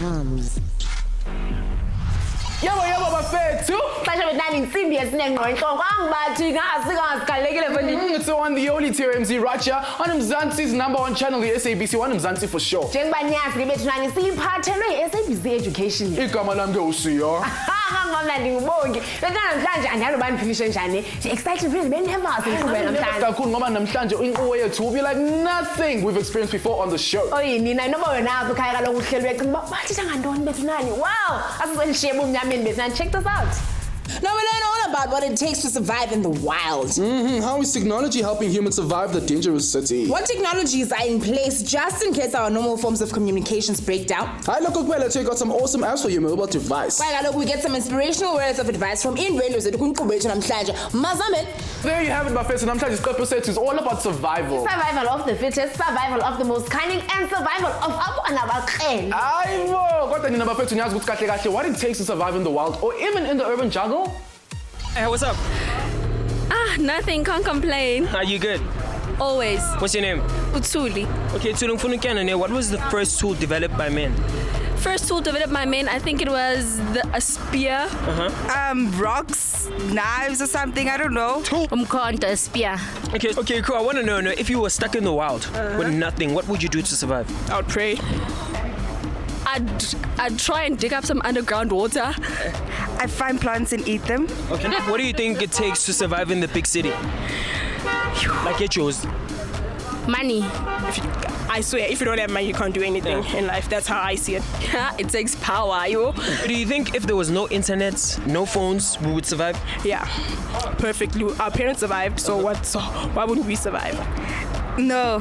TOMz. Yabo bafethu. Basha betnani insimbi yesinengqonqo angibathi ngasigalekile mfethu. So on the only TOMz right here on Mzansi's #1 channel, the SABC one, Mzansi for sure. Njengoba niyazi ke bethunani siyiphathelwe SABC Education. Igama lami ke usiya. Ngomna ngibonge. Bethana namhlanje andiyalo banifinishe njani. Excited really benemazi inkqubo namhlanje. Kakhulu ngoba namhlanje inkqubo yethu will be like nothing we've experienced before on the show. Oyi nina noma wena apha ekhaya kaloku uhlelo wecinga uba bathitha ngantoni bethunani. Wow, asizolishiye ebumnyameni bethunani. Check this out. Now we learn all about what it takes to survive in the wild. How is technology helping humans survive the dangerous city? What technologies are in place just in case our normal forms of communications break down? Hi, look, let's check out some awesome apps for your mobile device. We get some inspirational words of advice from indwendwe zethu kwinkqubo yethu namhlanje. Mazameni. There you have it, my friends. Namhlanje isiqephu sethu is all about survival. Survival of the fittest, survival of the most cunning, and survival of abona baqhele. Ayibo, kodwa nina bafethu niyazi ukuthi kahle kahle what it takes to survive in the wild or even in the urban jungle. Hey, what's up? Nothing, can't complain. Are you good? Always. What's your name? Utsuli. Okay, Tsuli, what was the first tool developed by men? First tool developed by men, I think it was a spear. Rocks, knives or something, I don't know. A spear. Okay, cool. I want to know if you were stuck in the wild with nothing, what would you do to survive? I would pray. I'd try and dig up some underground water. I find plants and eat them. Okay. What do you think it takes to survive in the big city? Like it yours. Money. I swear, if you don't have money, you can't do anything in life. That's how I see it. It takes power, yo. Do you think if there was no internet, no phones, we would survive? Yeah, perfectly. Our parents survived, so why wouldn't we survive? No.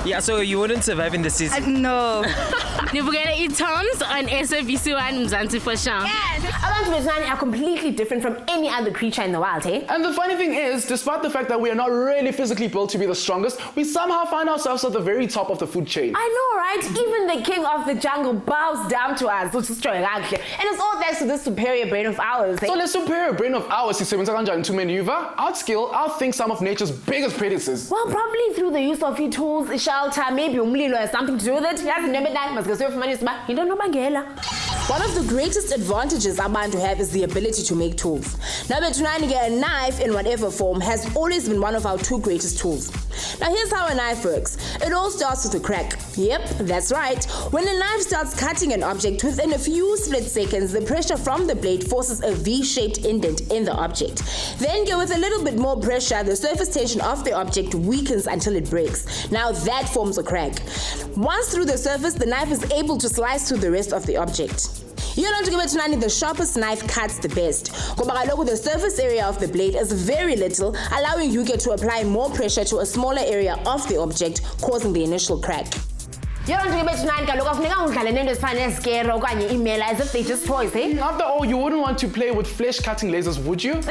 Yeah, so you wouldn't survive in the city? No. Nibukele TOMz on SABC One Mzansi for sure. Yes, abantu betnani are completely different from any other creature in the wild, eh? And the funny thing is, despite the fact that we are not really physically built to be the strongest, we somehow find ourselves at the very top of the food chain. I know, right? Even the king of the jungle bows down to us, which is true. And it's all thanks to this superior brain of ours, eh? So the superior brain of ours is to maneuver, outskill, outthink some of nature's biggest predators. Well, probably through the use of tools, shelter, maybe umlilo has something to do with it. One of the greatest advantages abantu have is the ability to make tools. Now, a knife in whatever form has always been one of our two greatest tools. Now, here's how a knife works. It all starts with a crack. Yep, that's right. When a knife starts cutting an object, within a few split seconds, the pressure from the blade forces a V-shaped indent in the object. Then, with a little bit more pressure, the surface tension of the object weakens until it breaks. Now, that forms a crack. Once through the surface, the knife is able to slice through the rest of the object. You know, the sharpest knife cuts the best. The surface area of the blade is very little, allowing you to apply more pressure to a smaller area of the object, causing the initial crack. After all, you wouldn't want to play with flesh-cutting lasers, would you?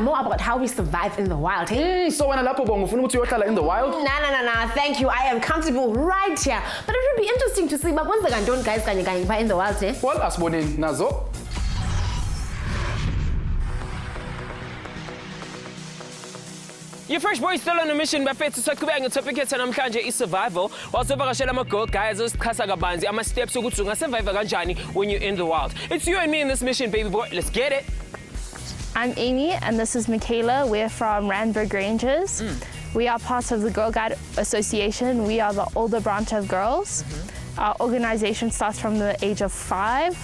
more about how we survive in the wild. So when in the wild? Nah, thank you. I am comfortable right here. But it would be interesting to see what guys in the wild, eh? Well, asiboneni nazo. Your fresh boy still on a mission, but to talk about the topic and namhlanje is survival. Whilst over a guys, I'm a step so good to survive when you're in the wild. It's you and me in this mission, baby boy. Let's get it. I'm Amy, and this is Michaela. We're from Randburg Rangers. We are part of the Girl Guide Association. We are the older branch of girls. Our organization starts from the age of 5,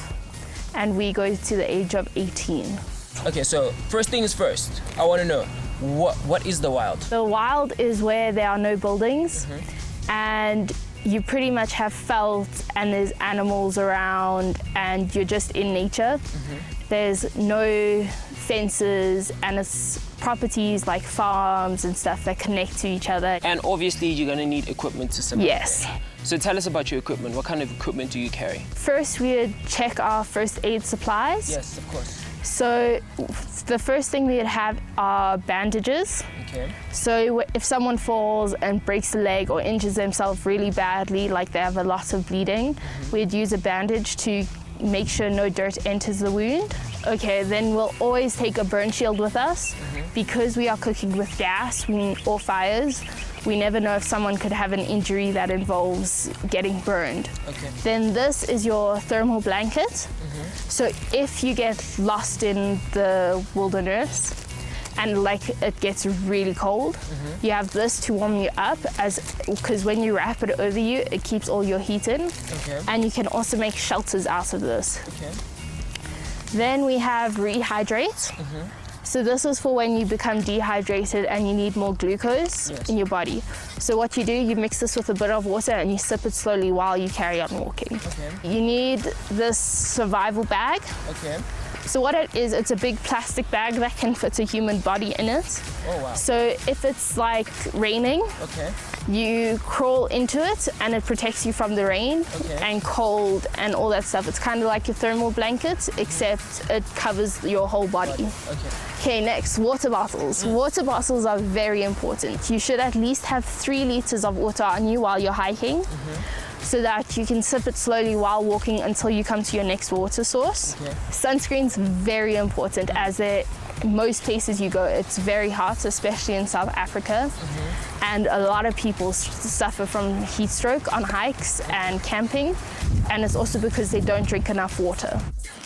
and we go to the age of 18. Okay, so first things first, I want to know, what is the wild? The wild is where there are no buildings, and you pretty much have felt, and there's animals around, and you're just in nature. There's no fences, and it's properties like farms and stuff that connect to each other. And obviously you're going to need equipment to survive. Yes. So tell us about your equipment. What kind of equipment do you carry? First, we would check our first aid supplies. Yes, of course. So the first thing we'd have are bandages. Okay. So if someone falls and breaks a leg or injures themselves really badly, like they have a lot of bleeding, we'd use a bandage to make sure no dirt enters the wound. Okay, then we'll always take a burn shield with us. Because we are cooking with gas or fires, we never know if someone could have an injury that involves getting burned. Okay. Then this is your thermal blanket. So if you get lost in the wilderness and like it gets really cold, you have this to warm you up, because when you wrap it over you, it keeps all your heat in. Okay. And you can also make shelters out of this. Okay. Then we have rehydrate. So this is for when you become dehydrated and you need more glucose in your body. So what you do, you mix this with a bit of water and you sip it slowly while you carry on walking. Okay. You need this survival bag. Okay. So what it is, it's a big plastic bag that can fit a human body in it. Oh, wow. So if it's like raining, Okay. you crawl into it and it protects you from the rain Okay. and cold and all that stuff. It's kind of like your thermal blanket, except it covers your whole body. Okay. Okay, next, water bottles. Water bottles are very important. You should at least have 3 liters of water on you while you're hiking, so that you can sip it slowly while walking until you come to your next water source. Okay. Sunscreen's very important, as most places you go, it's very hot, especially in South Africa. And a lot of people suffer from heat stroke on hikes and camping. And it's also because they don't drink enough water.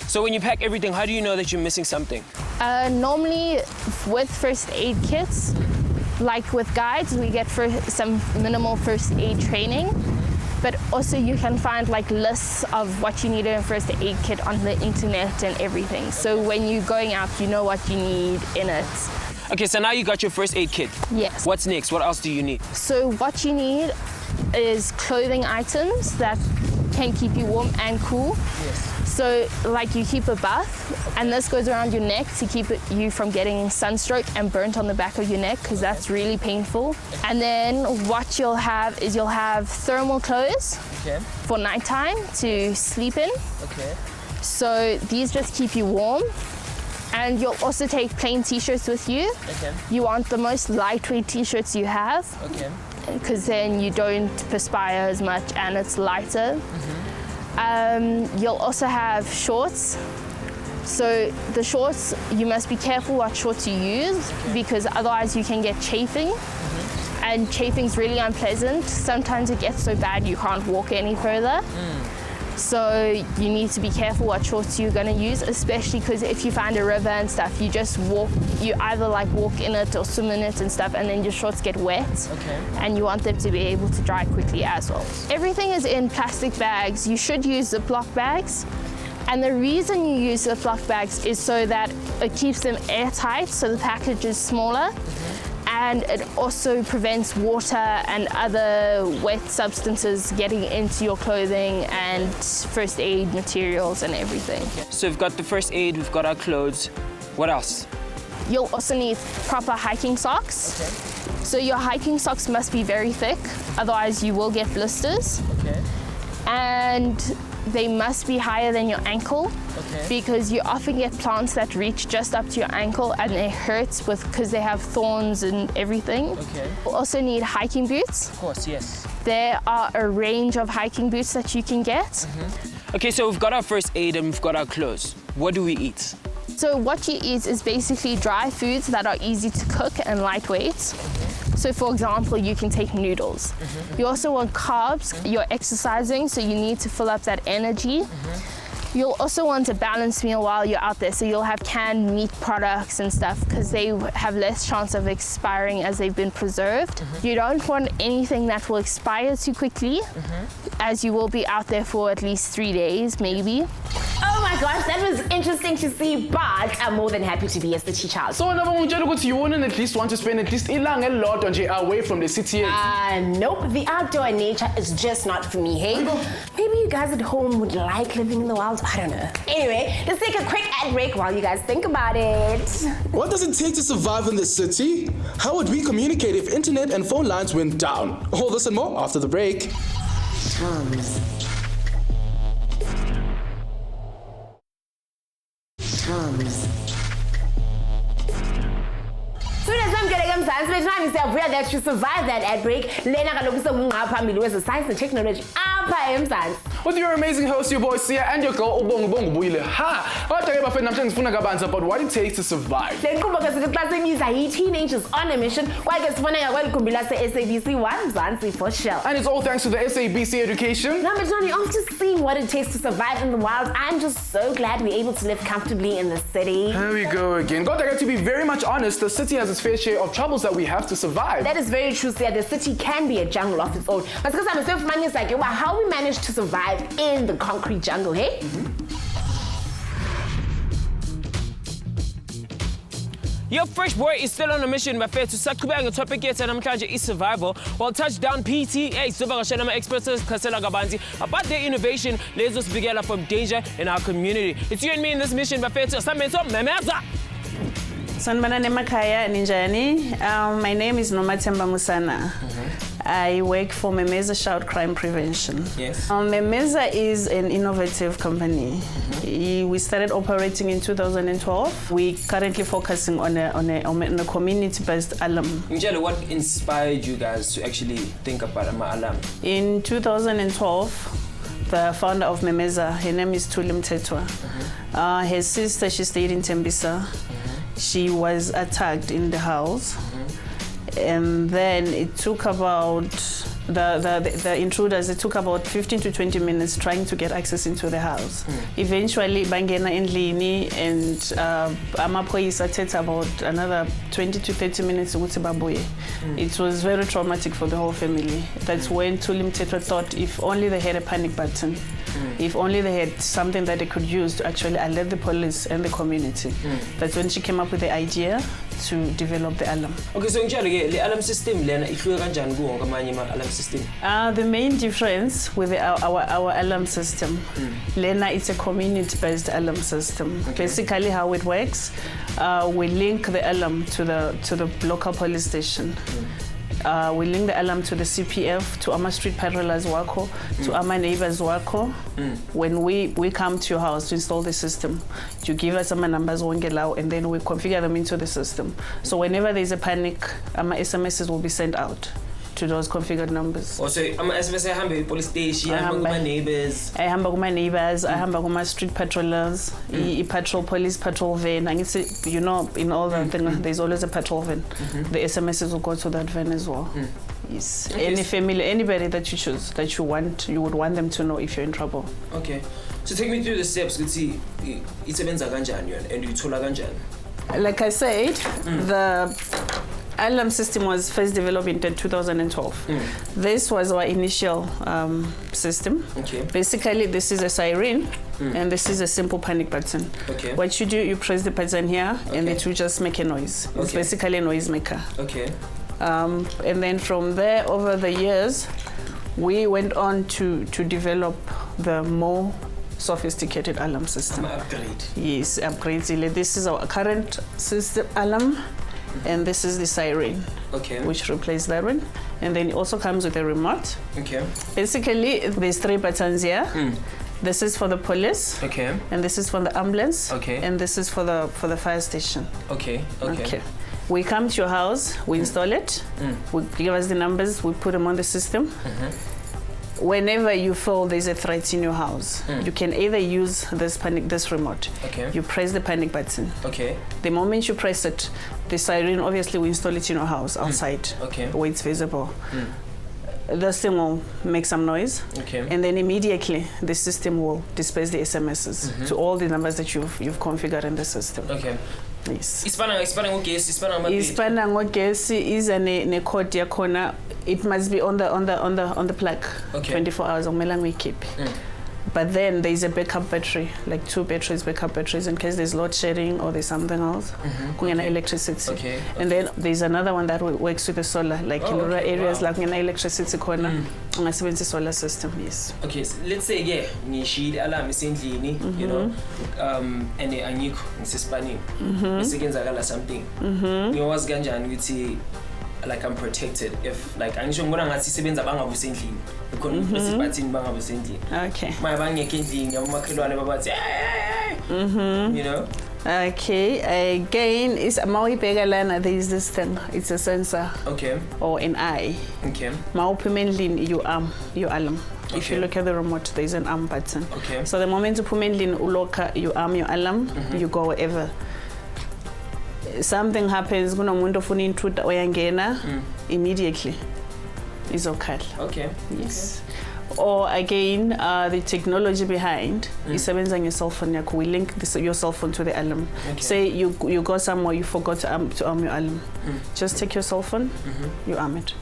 So when you pack everything, how do you know that you're missing something? Normally with first aid kits, like with guides, we get some minimal first aid training. But also you can find like lists of what you need in a first aid kit on the internet and everything. So when you're going out, you know what you need in it. Okay, so now you got your first aid kit. Yes. What's next? What else do you need? So what you need is clothing items that can keep you warm and cool. Yes. So like you keep a buff, and this goes around your neck to keep you from getting sunstroke and burnt on the back of your neck, because that's really painful. And then what you'll have is you'll have thermal clothes Okay. for nighttime to sleep in. Okay. So these just keep you warm. And you'll also take plain t-shirts with you. Okay. You want the most lightweight t-shirts you have, Okay. because then you don't perspire as much and it's lighter. You'll also have shorts. So the shorts, you must be careful what shorts you use, because otherwise you can get chafing. And chafing's really unpleasant. Sometimes it gets so bad you can't walk any further. So you need to be careful what shorts you're going to use, especially because if you find a river and stuff, you just walk, you either like walk in it or swim in it and stuff, and then your shorts get wet. Okay. And you want them to be able to dry quickly as well. Everything is in plastic bags. You should use Ziploc bags. And the reason you use Ziploc bags is so that it keeps them airtight, so the package is smaller. And it also prevents water and other wet substances getting into your clothing and first aid materials and everything. So we've got the first aid, we've got our clothes. What else? You'll also need proper hiking socks. Okay. So your hiking socks must be very thick, otherwise you will get blisters. Okay. And they must be higher than your ankle, Okay. because you often get plants that reach just up to your ankle and it hurts because they have thorns and everything. Okay. You'll also need hiking boots. Of course, yes. There are a range of hiking boots that you can get. Okay, so we've got our first aid and we've got our clothes. What do we eat? So what you eat is basically dry foods that are easy to cook and lightweight. So for example, you can take noodles. You also want carbs. You're exercising, so you need to fill up that energy. You'll also want a balanced meal while you're out there, so you'll have canned meat products and stuff, because they have less chance of expiring as they've been preserved. You don't want anything that will expire too quickly, as you will be out there for at least 3 days, maybe. Oh my my gosh, that was interesting to see, but I'm more than happy to be a city child. So whenever you wouldn't at least want to spend at least ilanga lot away from the city. Nope, the outdoor nature is just not for me, hey? Maybe you guys at home would like living in the wild, I don't know. Anyway, let's take a quick ad break while you guys think about it. What does it take to survive in the city? How would we communicate if internet and phone lines went down? All this and more after the break. TOMz. Soon as I'm getting science, we're trying to say that you survive that ad break. Lena the science and technology. With your amazing host, your boy Sia, and your girl about what it takes to survive. Teenagers on a mission. SABC 1 Zanzi for sure. And it's all thanks to the SABC education. Now, but Johnny, after seeing what it takes to survive in the wild, I'm just so glad we're able to live comfortably in the city. Here we go again. To be very much honest, the city has its fair share of troubles that we have to survive. That is very true, Sia. The city can be a jungle of its own. But because I'm a self-money, it's like, how we manage to survive in the concrete jungle, hey? Your fresh boy is still on a mission bafethu saqhubeka ngetopic yethu namhlanje i-survival while touchdown PTA sivakashela ama-experts esichasela kabanzi about their innovation lezosivikela from danger in our community. It's you and me in this mission bafethu sambenzo memeza. Sanibona nemakhaya ninjani. My name is Nomathemba Musana. I work for Memeza Shout Crime Prevention. Yes. Memeza is an innovative company. We started operating in 2012. We're currently focusing on a community-based alarm. Ngitshela, what inspired you guys to actually think about an alarm? In 2012, the founder of Memeza, her name is Thuli Mthethwa. Her sister, she stayed in Tembisa. She was attacked in the house. And then it took about, the intruders, it took about 15 to 20 minutes trying to get access into the house. Eventually, bangena endlini and amaphoyisa takes about another 20 to 30 minutes ukuthi babuye. It was very traumatic for the whole family. That's when Thuli Mthethwa thought if only they had a panic button, if only they had something that they could use to actually alert the police and the community. That's when she came up with the idea to develop the alarm. Okay, so the alarm system lena ihluke kanjani kuwo ngamanye ama-alarm system? The main difference with our alarm system, Lena, it's a community-based alarm system. Okay. Basically, how it works, we link the alarm to the local police station. We link the alarm to the CPF, to our street patrollers wako, to our neighbors wako. When we come to your house to install the system, you give us some numbers, and then we configure them into the system. So whenever there's a panic, our SMSs will be sent out to those configured numbers. Also, I'm a police station, I'm my neighbors. I have my neighbors, I have my street patrollers, patrol police patrol van. And it's, you know, in all the things, there's always a patrol van. The SMSs will go to that van as well. Yes. Okay. Any family, anybody that you choose, that you would want them to know if you're in trouble. Okay. So take me through the steps. It's sebenza kanjani and you thola kanjani? Like I said, the alarm system was first developed in 2012. This was our initial system. Okay. Basically, this is a siren, and this is a simple panic button. Okay. What you do, you press the button here, and it will just make a noise. It's basically a noise maker. Okay. And then from there, over the years, we went on to develop the more sophisticated alarm system. Upgrade. Yes, upgrades. This is our current system alarm. And this is the siren, which replaces that one. And then it also comes with a remote. Okay. Basically, there's 3 buttons here. This is for the police. Okay. And this is for the ambulance. Okay. And this is for the fire station. Okay. Okay. We come to your house, we install it. We give us the numbers, we put them on the system. Whenever you feel there's a threat in your house, you can either use this remote. Okay. You press the panic button. Okay. The moment you press it, the siren obviously will install it in your house outside, where it's visible. This thing will make some noise, and then immediately the system will disperse the SMSs to all the numbers that you've configured in the system. Okay. Yes. Ispana ngogesi is a code yakhona. It must be on the plug. 24 hours. We keep. But then there's a backup battery, like 2 backup batteries in case there's load shedding or there's something else. Electricity. Okay. And then there's another one that works with the solar, like in rural areas, like in electricity corner. The solar system, yes. Okay, so let's say you need alarm essentially, you know, and anyiko ngisespani. Bese something. You was ganjani ukuthi like I'm protected if like angisho ngibona ngathi isebenza bangabusendlini because press button bangabusendlini. Okay. Mayabangeke endlini yabomakhelwane babathi you know. Okay, again, is there is this thing. It's a sensor. Okay. Or an eye. Okay. You alarm. Okay. If you look at the remote, there's an arm button. Okay. So the moment you arm your alarm, you go wherever. Something happens, immediately. It's okay. Okay. Yes. Okay. Or again, the technology behind is on your cell phone. We link your cell phone to the alarm. Okay. Say you go somewhere, you forgot to arm your alarm. Just take your cell phone, you arm it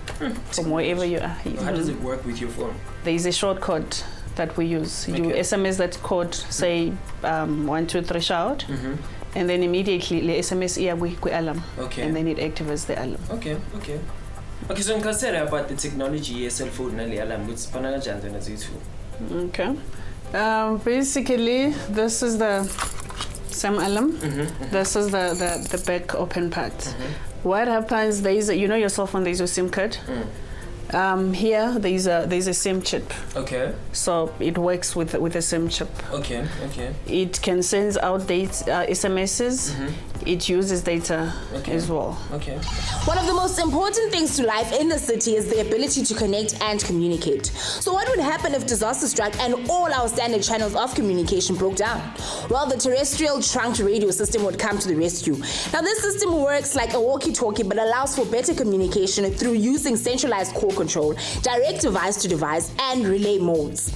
from wherever you are. How does it work with your phone? There is a short code that we use. You SMS that code, say 1, 2, 3 shout, and then immediately the SMS we alarm. Okay. And then it activates the alarm. Okay. Okay. Okay, so I'm concerned about the technology, cell phone, and alarm. What's Okay. Basically, this is the same alarm. This is the back open part. What happens? There is your cell phone. There is a SIM card. Here there's a SIM chip. Okay. So it works with the SIM chip. Okay. Okay. It can send out SMSs. It uses data as well. Okay. One of the most important things to life in the city is the ability to connect and communicate. So what would happen if disaster struck and all our standard channels of communication broke down? Well, the terrestrial trunked radio system would come to the rescue. Now, this system works like a walkie-talkie but allows for better communication through using centralized core control, direct device to device, and relay modes.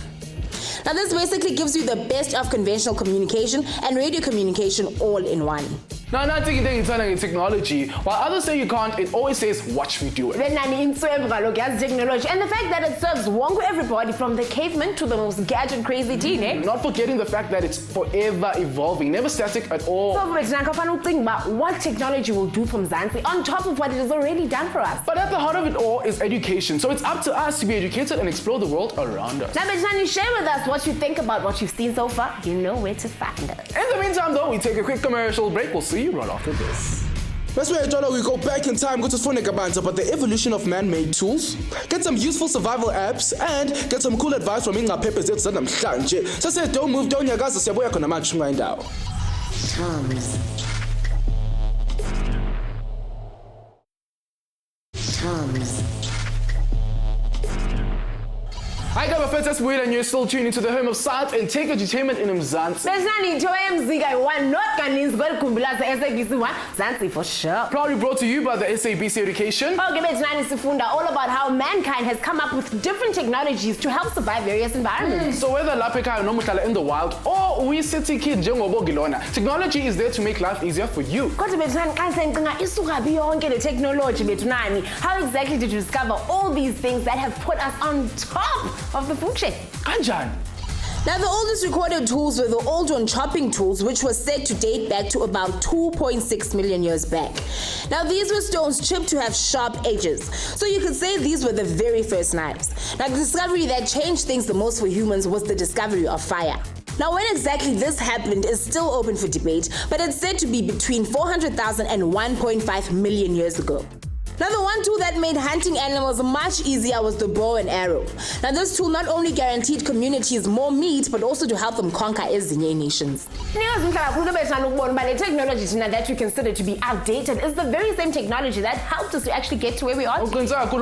Now, this basically gives you the best of conventional communication and radio communication all in one. Now, not thinking technology. While others say you can't, it always says, watch me do it. Technology. And the fact that it serves everybody from the caveman to the most gadget crazy teen, eh? Not forgetting the fact that it's forever evolving, never static at all. So, think about what technology will do from Zanzi on top of what it has already done for us. But at the heart of it all is education. So it's up to us to be educated and explore the world around us. Now, share with us what you think about what you've seen so far. You know where to find us. In the meantime, though, we take a quick commercial break. We'll see you right after this. That's where we go back in time, go to Fonekabanza about the evolution of man-made tools, get some useful survival apps, and get some cool advice from Inga Peppers that said namhlanje. So say don't move, don't yagaza siyabuya khona manje shunga indawo. TOMz. Hi guys, and you're still tuning to the home of science and tech entertainment in Mzansi. SABC 1, Zanzi for sure. Proudly brought to you by the SABC Education. All about how mankind has come up with different technologies to help survive various environments. So whether lapeka no mutala in the wild or we city kid technology is there to make life easier for you. How exactly did you discover all these things that have put us on top of the food chain? Anjan. Now, the oldest recorded tools were the Aldron chopping tools, which was said to date back to about 2.6 million years back. Now, these were stones chipped to have sharp edges, so you could say these were the very first knives. Now, the discovery that changed things the most for humans was the discovery of fire. Now, when exactly this happened is still open for debate, but it's said to be between 400,000 and 1.5 million years ago. Now, the one tool that made hunting animals much easier was the bow and arrow. Now, this tool not only guaranteed communities more meat, but also to help them conquer ezinye nations. The technology that we consider to be outdated is the very same technology that helped us to actually get to where we are. But I doubt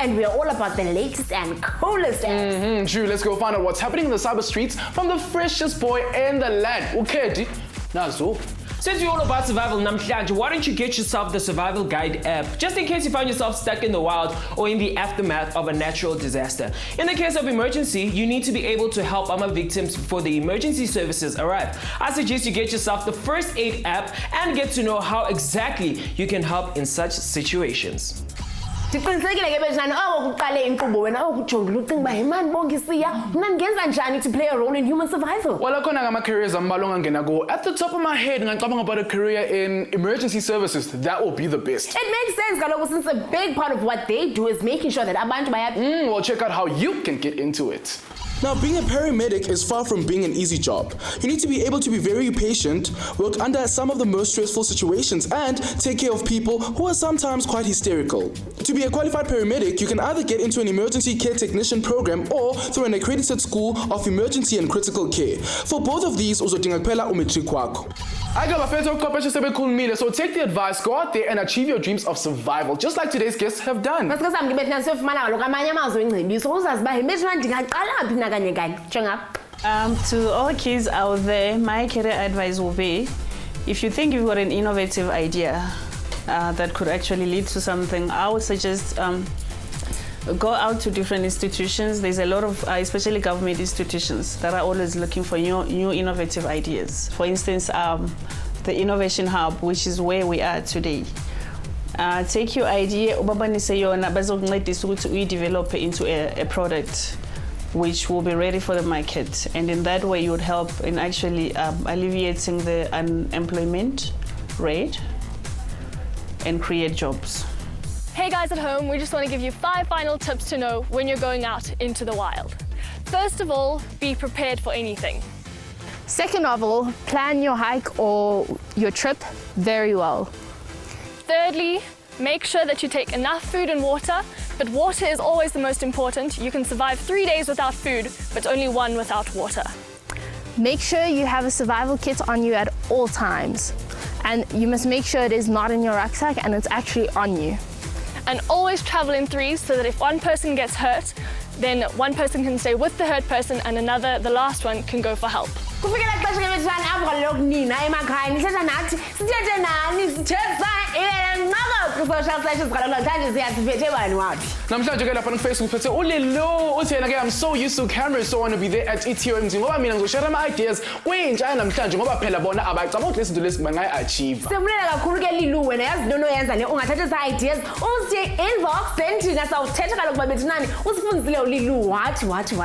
and we are all about the latest and coolest apps. True, let's go find out what's happening in the cyber streets from the freshest boy in the land. Okay, Nazo. Since we're all about survival namhlanje, why don't you get yourself the Survival Guide app, just in case you find yourself stuck in the wild or in the aftermath of a natural disaster. In the case of emergency, you need to be able to help victims before the emergency services arrive. I suggest you get yourself the First Aid app and get to know how exactly you can help in such situations. Ndiqinisekile ke bethani okuqale inkqubo wena okujongile ucinga uba imani bonke siya mna ndingenza njani to play a role in human survival. Well, akhona ngama-careers ambalwa ongangena kuwo. At the top of my head ngicabanga about a career in emergency services. That will be the best. It makes sense kaloku since a big part of what they do is making sure that abantu well, check out how you can get into it. Now, being a paramedic is far from being an easy job. You need to be able to be very patient, work under some of the most stressful situations, and take care of people who are sometimes quite hysterical. To be a qualified paramedic, you can either get into an emergency care technician program or through an accredited school of emergency and critical care. For both of these, uzodinga kuphela umatric wakho. I got my favorite so take the advice, go out there and achieve your dreams of survival, just like today's guests have done. To all kids out there, my career advice will be, if you think you've got an innovative idea that could actually lead to something, I would suggest go out to different institutions. There's a lot of, especially government institutions, that are always looking for new innovative ideas. For instance, the Innovation Hub, which is where we are today. Take your idea, develop it into a product which will be ready for the market. And in that way, you would help in actually alleviating the unemployment rate and create jobs. Hey guys at home, we just want to give you 5 final tips to know when you're going out into the wild. First of all, be prepared for anything. Second of all, plan your hike or your trip very well. Thirdly, make sure that you take enough food and water, but water is always the most important. You can survive 3 days without food, but only 1 without water. Make sure you have a survival kit on you at all times. And you must make sure it is not in your rucksack and it's actually on you. And always travel in 3s so that if one person gets hurt, then one person can stay with the hurt person and the last one, can go for help. Namhlanje ke lapha Facebook phethe ulilo uthi yena ke I'm so used to cameras, so I want to be there at TOMz ngoba mina ngizoshare ama ideas kwintsha namhlanje ngoba phela bona abacabanga ukuthi lezinto lezi bangayi-achieve. Siyabulela kakhulu ke Lilu, wena yazi into oyenza le ungathatha eza ideas uzi inbox then thina sawuthetha kaloku babethu nani usifundisile uLilu what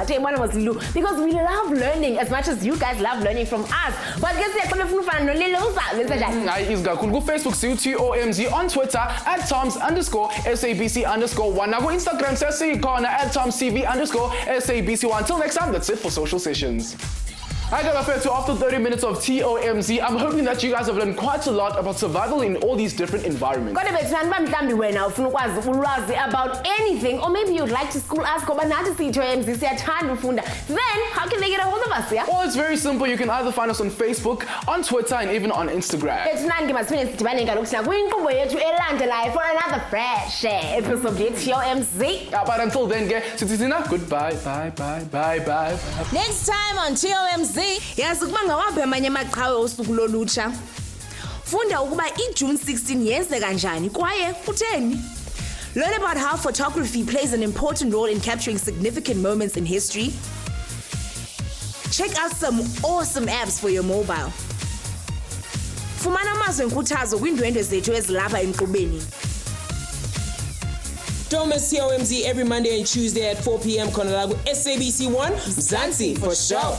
ebona was Lilu, because we love learning as much as you guys love learning from us. But ke siyaqala ufuna ufana noLilu uzawenza njani? Hayi izikakhulu ku Facebook TOMz, on Twitter @TOMz_SABC_1, now go Instagram sesikhona @TOMzTV_SABC1. Until next time, that's it for Social Sessions. I got my to after 30 minutes of TOMz. I'm hoping that you guys have learned quite a lot about survival in all these different environments. About anything, or maybe you'd like to school us, then how can they get a hold of us? Yeah? Well, it's very simple. You can either find us on Facebook, on Twitter, and even on Instagram. For another fresh episode of TOMz. But until then, goodbye, bye. Next time on TOMz. Yazi ukuba ngawaphi amanye amaqhawe osuku lolutsha. Funda ukuba iJune 16 yenze kanjani kwaye kutheni. Learn about how photography plays an important role in capturing significant moments in history. Check out some awesome apps for your mobile. Fumana amazwi enkuthazo kwiindwendwe zethu ezilapha emqubeni. TOMz TOMz every Monday and Tuesday at 4 p.m. Konalagu SABC 1 Mzansi for sure.